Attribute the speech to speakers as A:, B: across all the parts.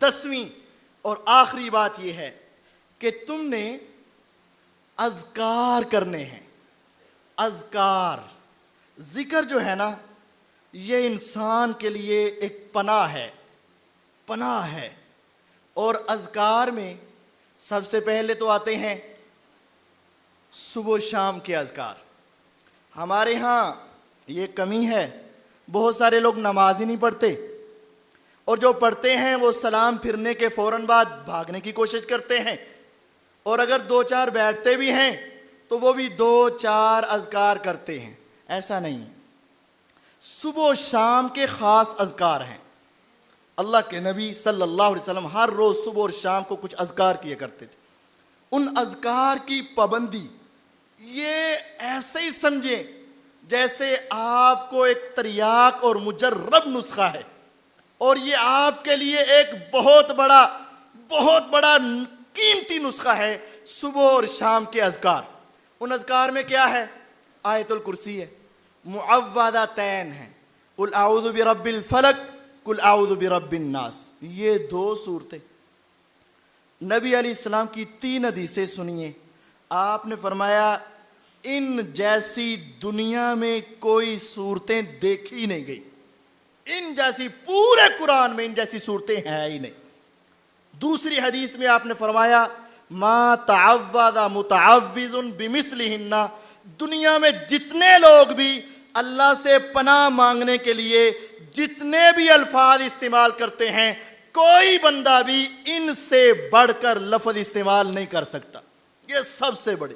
A: 10ویں اور آخری بات یہ ہے کہ تم نے اذکار کرنے ہیں. اذکار، ذکر جو ہے نا، یہ انسان کے لیے ایک پناہ ہے، پناہ ہے. اور اذکار میں سب سے پہلے تو آتے ہیں صبح و شام کے اذکار. ہمارے ہاں یہ کمی ہے، بہت سارے لوگ نماز ہی نہیں پڑھتے، اور جو پڑھتے ہیں وہ سلام پھرنے کے فوراً بعد بھاگنے کی کوشش کرتے ہیں، اور اگر 2-4 بیٹھتے بھی ہیں تو وہ بھی 2-4 اذکار کرتے ہیں. ایسا نہیں ہے. صبح و شام کے خاص اذکار ہیں. اللہ کے نبی صلی اللہ علیہ وسلم ہر روز صبح اور شام کو کچھ اذکار کیا کرتے تھے. ان اذکار کی پابندی یہ ایسے ہی سمجھیں جیسے آپ کو ایک تریاق اور مجرب نسخہ ہے، اور یہ آپ کے لیے ایک بہت بڑا قیمتی نسخہ ہے. صبح اور شام کے اذکار، ان اذکار میں کیا ہے؟ آیت الکرسی ہے، معوذتین ہیں، قل اعوذ برب الفلق، قل اعوذ برب الناس. یہ 2 صورتیں نبی علیہ السلام کی 3 حدیثیں سنیے. آپ نے فرمایا ان جیسی دنیا میں کوئی صورتیں دیکھی نہیں گئی، ان جیسی پورے قرآن میں ان جیسی صورتیں ہیں ہی نہیں. دوسری حدیث میں آپ نے فرمایا ما تعوذ متعوذ بمثلہن، دنیا میں جتنے لوگ بھی اللہ سے پناہ مانگنے کے لیے جتنے بھی الفاظ استعمال کرتے ہیں، کوئی بندہ بھی ان سے بڑھ کر لفظ استعمال نہیں کر سکتا. یہ سب سے بڑے.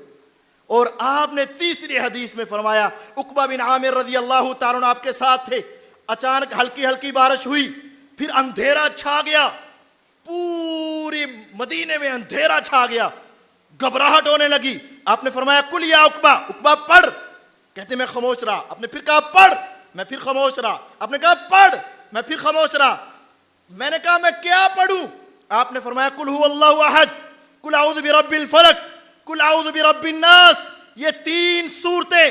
A: اور آپ نے تیسری حدیث میں فرمایا، عقبہ بن عامر رضی اللہ تعالیٰ عنہ آپ کے ساتھ تھے، اچانک ہلکی ہلکی بارش ہوئی، پھر اندھیرا چھا گیا، پوری مدینے میں اندھیرا چھا گیا، گھبراہٹ ہونے لگی. آپ نے فرمایا قل یا عقبہ، عقبہ پڑھ. کہتے میں خاموش رہا. آپ نے پھر کہا پڑھ، میں پھر خاموش رہا. آپ نے کہا پڑھ، میں پھر خاموش رہا. میں نے کہا میں کیا پڑھوں؟ آپ نے فرمایا قل هو اللہ احد، قل اعوذ برب الفلق، قل اعوذ برب الناس. یہ 3 صورتیں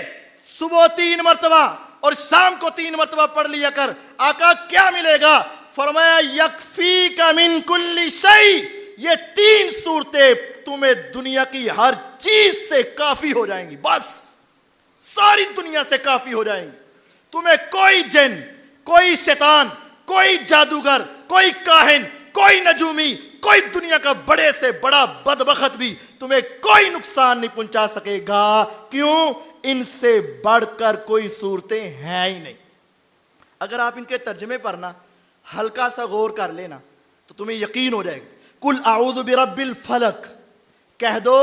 A: صبح 3 مرتبہ اور شام کو 3 مرتبہ پڑھ لیا کر. آقا کیا ملے گا؟ فرمایا یکفیک من کل شیء، یہ 3 صورتیں تمہیں دنیا کی ہر چیز سے کافی ہو جائیں گی. بس ساری دنیا سے کافی ہو جائیں گی. تمہیں کوئی جن، کوئی شیطان، کوئی جادوگر، کوئی کاہن، کوئی نجومی، کوئی دنیا کا بڑے سے بڑا بدبخت بھی تمہیں کوئی نقصان نہیں پہنچا سکے گا. کیوں؟ ان سے بڑھ کر کوئی صورتیں ہیں ہی نہیں. اگر آپ ان کے ترجمے پر نا ہلکا سا غور کر لینا تو تمہیں یقین ہو جائے گا. قل اعوذ برب الفلق، کہہ دو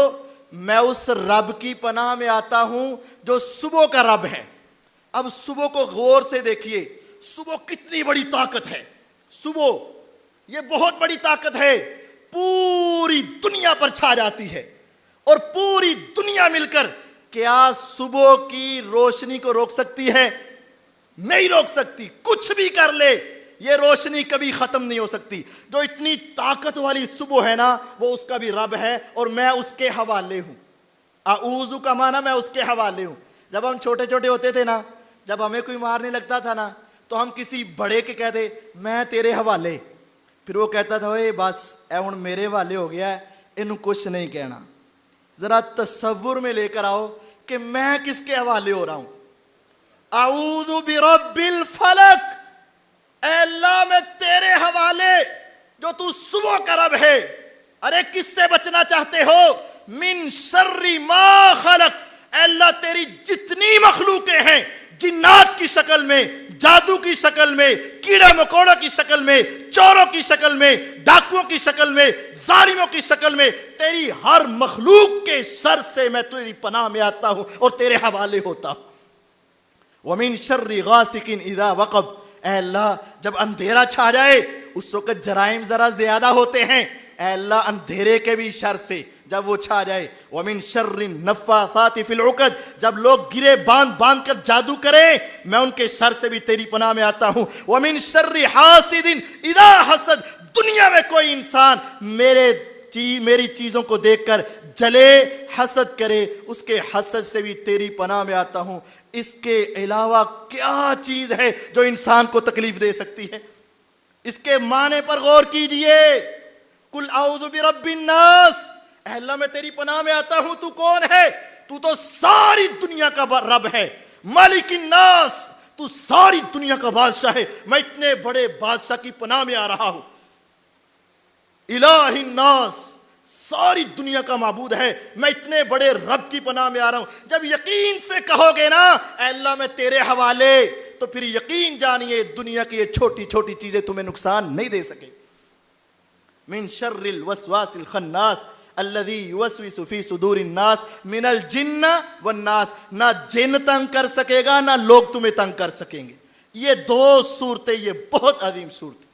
A: میں اس رب کی پناہ میں آتا ہوں جو صبح کا رب ہے. اب صبح کو غور سے دیکھیے، صبح کتنی بڑی طاقت ہے. صبح یہ بہت بڑی طاقت ہے، پوری دنیا پر چھا جاتی ہے، اور پوری دنیا مل کر کیا صبح کی روشنی کو روک سکتی ہے؟ نہیں روک سکتی. کچھ بھی کر لے یہ روشنی کبھی ختم نہیں ہو سکتی. جو اتنی طاقت والی صبح ہے نا، وہ اس کا بھی رب ہے اور میں اس کے حوالے ہوں. اعوذ کا معنی میں اس کے حوالے ہوں. جب ہم چھوٹے چھوٹے ہوتے تھے نا، جب ہمیں کوئی مارنے لگتا تھا نا، تو ہم کسی بڑے کے کہتے میں تیرے حوالے. پھر وہ کہتا تھا اے بس اے ہن میرے حوالے ہو گیا ہے، انہوں کچھ نہیں کہنا. ذرا تصور میں لے کر آؤ کہ میں کس کے حوالے ہو رہا ہوں. اعوذ برب الفلق، اے اللہ میں تیرے حوالے جو تو صبح کا رب ہے. ارے کس سے بچنا چاہتے ہو؟ من شر ما خلق، اے اللہ تیری جتنی مخلوقیں ہیں، جنات کی شکل میں، جادو کی شکل میں، کیڑا مکوڑا کی شکل میں، چوروں کی شکل میں، ڈاکوؤں کی شکل میں، ظالموں کی شکل میں، تیری ہر مخلوق کے شر سے میں تیری پناہ میں آتا ہوں اور تیرے حوالے ہوتا ہوں. وَمِن شَرِّ غَاسِقٍ إِذَا وَقَبَ، اے اللہ جب اندھیرا چھا جائے اس وقت جرائم ذرا زیادہ ہوتے ہیں. اے اللہ اندھیرے کے بھی شر سے جب وہ چھا جائے. وَمِن شَرِّ النَّفَّاثَاتِ فِي الْعُقَدِ، جب لوگ گرے باندھ باندھ کر جادو کریں میں ان کے شر سے بھی تیری پناہ میں آتا ہوں. وَمِن شَرِّ حَاسِدٍ إِذَا حَسَدَ، دنیا میں کوئی انسان میری چیزوں کو دیکھ کر جلے، حسد کرے، اس کے حسد سے بھی تیری پناہ میں آتا ہوں. اس کے علاوہ کیا چیز ہے جو انسان کو تکلیف دے سکتی ہے؟ اس کے معنی پر غور کیجئے. قل اعوذ برب الناس، اے اللہ میں تیری پناہ میں آتا ہوں. تو کون ہے؟ تو تو ساری دنیا کا رب ہے. مالک الناس، تو ساری دنیا کا بادشاہ ہے. میں اتنے بڑے بادشاہ کی پناہ میں آ رہا ہوں. الہ الناس، ساری دنیا کا معبود ہے. میں اتنے بڑے رب کی پناہ میں آ رہا ہوں. جب یقین سے کہو گے نا اے اللہ میں تیرے حوالے، تو پھر یقین جانیے دنیا کی یہ چھوٹی چھوٹی چیزیں تمہیں نقصان نہیں دے سکے. من شر الوسواس الخناس الذي يوسوس في صدور الناس من الجن والناس. نہ جن تنگ کر سکے گا، نہ لوگ تمہیں تنگ کر سکیں گے. یہ دو صورتیں، یہ بہت عظیم صورتیں.